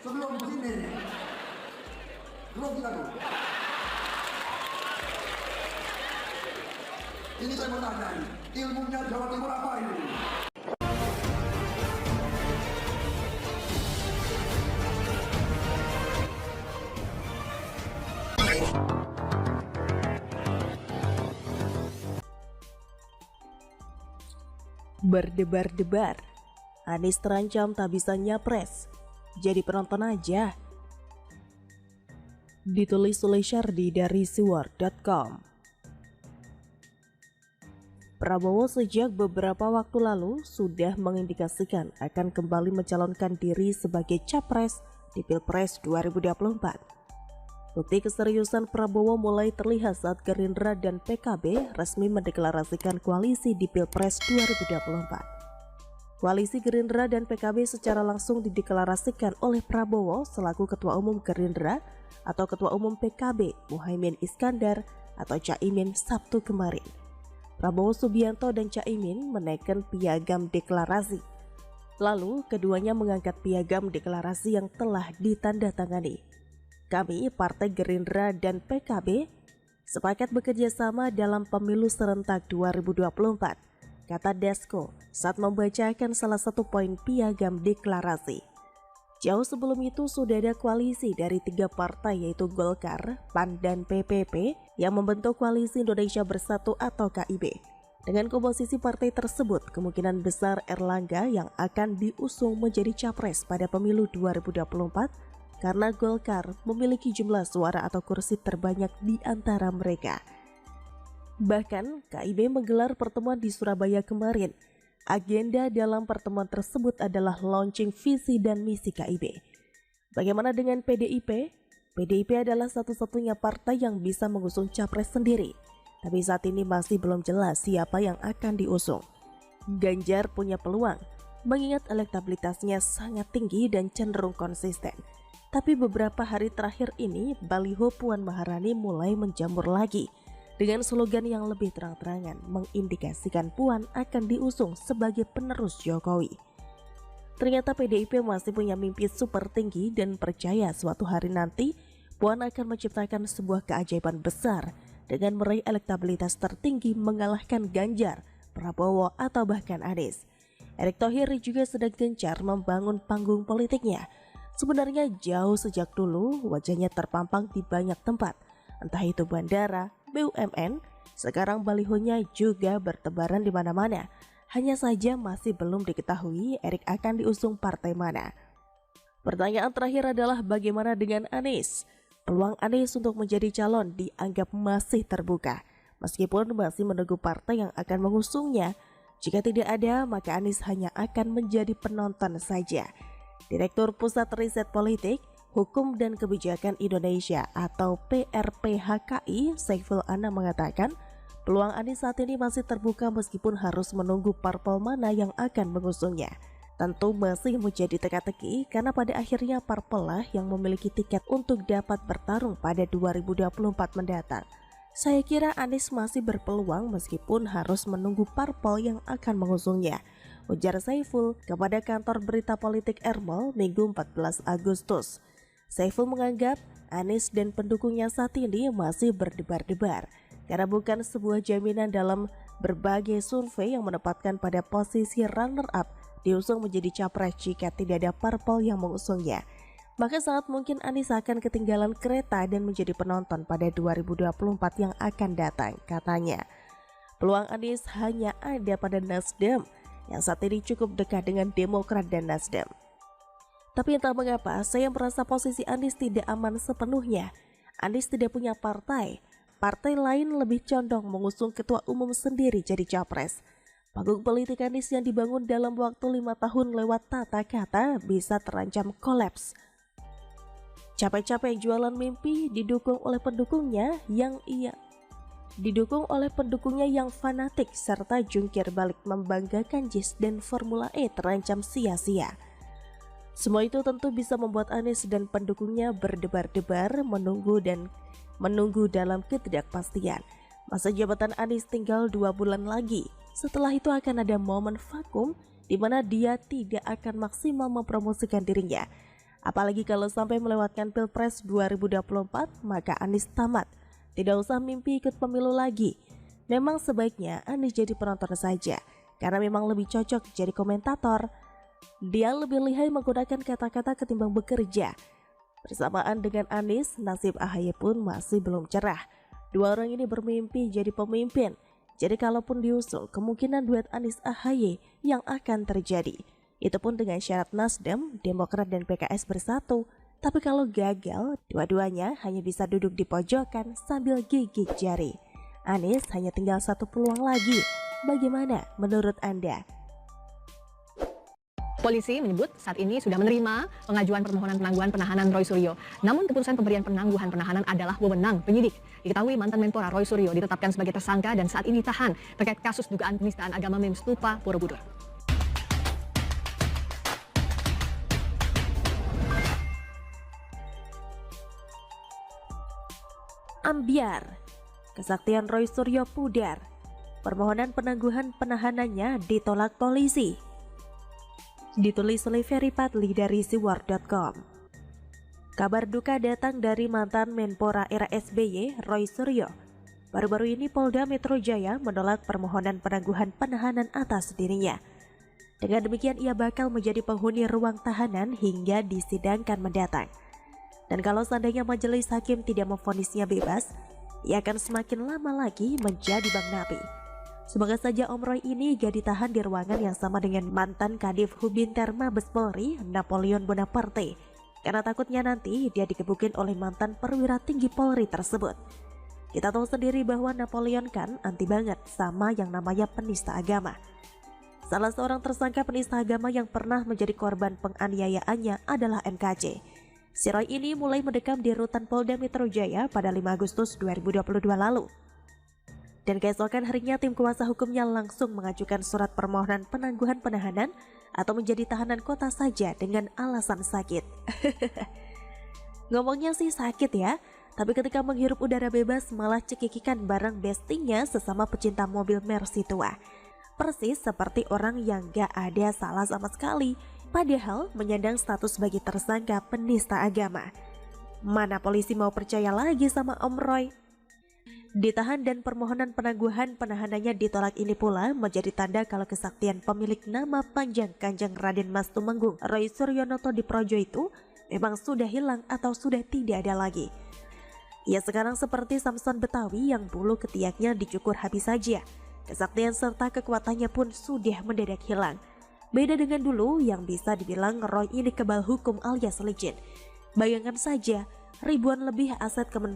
sebelum kesini. Belum kita tuh. Ini saya mau tanya, ilmunya Jawa Timur apa ini? Berdebar-debar, Anies terancam tak bisa nyapres, jadi penonton aja. Ditulis oleh Syardi dari siwar.com. Prabowo sejak beberapa waktu lalu sudah mengindikasikan akan kembali mencalonkan diri sebagai capres di Pilpres 2024. Bukti keseriusan Prabowo mulai terlihat saat Gerindra dan PKB resmi mendeklarasikan koalisi di Pilpres 2024. Koalisi Gerindra dan PKB secara langsung dideklarasikan oleh Prabowo selaku Ketua Umum Gerindra atau Ketua Umum PKB Muhaimin Iskandar atau Caimin Sabtu kemarin. Prabowo Subianto dan Caimin menaikkan piagam deklarasi. Lalu keduanya mengangkat piagam deklarasi yang telah ditandatangani. Kami, Partai Gerindra dan PKB, sepakat bekerja sama dalam pemilu serentak 2024, kata Dasko saat membacakan salah satu poin piagam deklarasi. Jauh sebelum itu sudah ada koalisi dari 3 partai yaitu Golkar, PAN, dan PPP yang membentuk Koalisi Indonesia Bersatu atau KIB. Dengan komposisi partai tersebut, kemungkinan besar Erlangga yang akan diusung menjadi capres pada pemilu 2024 karena Golkar memiliki jumlah suara atau kursi terbanyak di antara mereka. Bahkan, KIB menggelar pertemuan di Surabaya kemarin. Agenda dalam pertemuan tersebut adalah launching visi dan misi KIB. Bagaimana dengan PDIP? PDIP adalah satu-satunya partai yang bisa mengusung capres sendiri. Tapi saat ini masih belum jelas siapa yang akan diusung. Ganjar punya peluang, mengingat elektabilitasnya sangat tinggi dan cenderung konsisten. Tapi beberapa hari terakhir ini, baliho Puan Maharani mulai menjamur lagi dengan slogan yang lebih terang-terangan mengindikasikan Puan akan diusung sebagai penerus Jokowi. Ternyata PDIP masih punya mimpi super tinggi dan percaya suatu hari nanti Puan akan menciptakan sebuah keajaiban besar dengan meraih elektabilitas tertinggi mengalahkan Ganjar, Prabowo, atau bahkan Anies. Erick Thohir juga sedang gencar membangun panggung politiknya. Sebenarnya jauh sejak dulu wajahnya terpampang di banyak tempat, entah itu bandara, BUMN, sekarang balihonya juga bertebaran di mana-mana. Hanya saja masih belum diketahui Erick akan diusung partai mana. Pertanyaan terakhir adalah bagaimana dengan Anies? Peluang Anies untuk menjadi calon dianggap masih terbuka, meskipun masih menunggu partai yang akan mengusungnya. Jika tidak ada, maka Anies hanya akan menjadi penonton saja. Direktur Pusat Riset Politik, Hukum dan Kebijakan Indonesia atau PRPHKI, Saiful Anam mengatakan, peluang Anies saat ini masih terbuka meskipun harus menunggu parpol mana yang akan mengusungnya. Tentu masih menjadi teka-teki karena pada akhirnya parpol lah yang memiliki tiket untuk dapat bertarung pada 2024 mendatang. Saya kira Anies masih berpeluang meskipun harus menunggu parpol yang akan mengusungnya, ujar Saiful kepada kantor berita politik Ermol Minggu 14 Agustus. Saiful menganggap Anies dan pendukungnya saat ini masih berdebar-debar karena bukan sebuah jaminan dalam berbagai survei yang menempatkan pada posisi runner-up diusung menjadi capres jika tidak ada parpol yang mengusungnya. Maka sangat mungkin Anies akan ketinggalan kereta dan menjadi penonton pada 2024 yang akan datang, katanya. Peluang Anies hanya ada pada Nasdem yang saat ini cukup dekat dengan Demokrat dan Nasdem. Tapi entah mengapa saya merasa posisi Anies tidak aman sepenuhnya. Anies tidak punya partai. Partai lain lebih condong mengusung ketua umum sendiri jadi capres. Panggung politik Anies yang dibangun dalam waktu 5 tahun lewat tata kata bisa terancam kolaps. Capek-capek jualan mimpi didukung oleh pendukungnya yang fanatik serta jungkir balik membanggakan JIS dan Formula E terancam sia-sia. Semua itu tentu bisa membuat Anies dan pendukungnya berdebar-debar menunggu dalam ketidakpastian. Masa jabatan Anies tinggal 2 bulan lagi. Setelah itu akan ada momen vakum di mana dia tidak akan maksimal mempromosikan dirinya. Apalagi kalau sampai melewatkan Pilpres 2024, maka Anies tamat. Tidak usah mimpi ikut pemilu lagi. Memang sebaiknya Anies jadi penonton saja, karena memang lebih cocok jadi komentator. Dia lebih lihai menggunakan kata-kata ketimbang bekerja. Bersamaan dengan Anies, nasib AHY pun masih belum cerah. Dua orang ini bermimpi jadi pemimpin. Jadi kalaupun diusul, kemungkinan duet Anies AHY yang akan terjadi. Itu pun dengan syarat Nasdem, Demokrat dan PKS bersatu. Tapi kalau gagal, dua-duanya hanya bisa duduk di pojokan sambil gigit jari. Anies hanya tinggal satu peluang lagi. Bagaimana menurut Anda? Polisi menyebut saat ini sudah menerima pengajuan permohonan penangguhan penahanan Roy Suryo. Namun keputusan pemberian penangguhan penahanan adalah wewenang penyidik. Diketahui mantan Menpora Roy Suryo ditetapkan sebagai tersangka dan saat ini ditahan terkait kasus dugaan penistaan agama Mim Stupa Borobudur. Ambyar, kesaktian Roy Suryo pudar. Permohonan penangguhan penahanannya ditolak polisi. Ditulis oleh Ferry Padli dari siwar.com. Kabar duka datang dari mantan Menpora era SBY, Roy Suryo. Baru-baru ini Polda Metro Jaya menolak permohonan penangguhan penahanan atas dirinya. Dengan demikian ia bakal menjadi penghuni ruang tahanan hingga disidangkan mendatang. Dan kalau seandainya majelis hakim tidak memvonisnya bebas, ia akan semakin lama lagi menjadi Bang Napi. Semoga saja Om Roy ini gak ditahan di ruangan yang sama dengan mantan Kadif Hubinter Mabes Polri, Napoleon Bonaparte, karena takutnya nanti dia digebukin oleh mantan perwira tinggi Polri tersebut. Kita tahu sendiri bahwa Napoleon kan anti banget sama yang namanya penista agama. Salah seorang tersangka penista agama yang pernah menjadi korban penganiayaannya adalah MKC. Si Roy ini mulai mendekam di rutan Polda Metro Jaya pada 5 Agustus 2022 lalu. Dan keesokan harinya tim kuasa hukumnya langsung mengajukan surat permohonan penangguhan penahanan atau menjadi tahanan kota saja dengan alasan sakit. Ngomongnya sih sakit ya, tapi ketika menghirup udara bebas malah cekikikan bareng bestinya sesama pecinta mobil Mercy tua. Persis seperti orang yang gak ada salah sama sekali, padahal menyandang status sebagai tersangka penista agama. Mana polisi mau percaya lagi sama Om Roy? Ditahan dan permohonan penangguhan penahanannya ditolak ini pula menjadi tanda kalau kesaktian pemilik nama panjang Kanjeng Raden Mas Tumenggung Roy Suryonoto di Projo itu memang sudah hilang atau sudah tidak ada lagi. Ia sekarang seperti Samson Betawi yang bulu ketiaknya dicukur habis saja. Kesaktian serta kekuatannya pun sudah mendadak hilang. Beda dengan dulu yang bisa dibilang Roy ini kebal hukum alias licin. Bayangkan saja, ribuan lebih aset Kementerian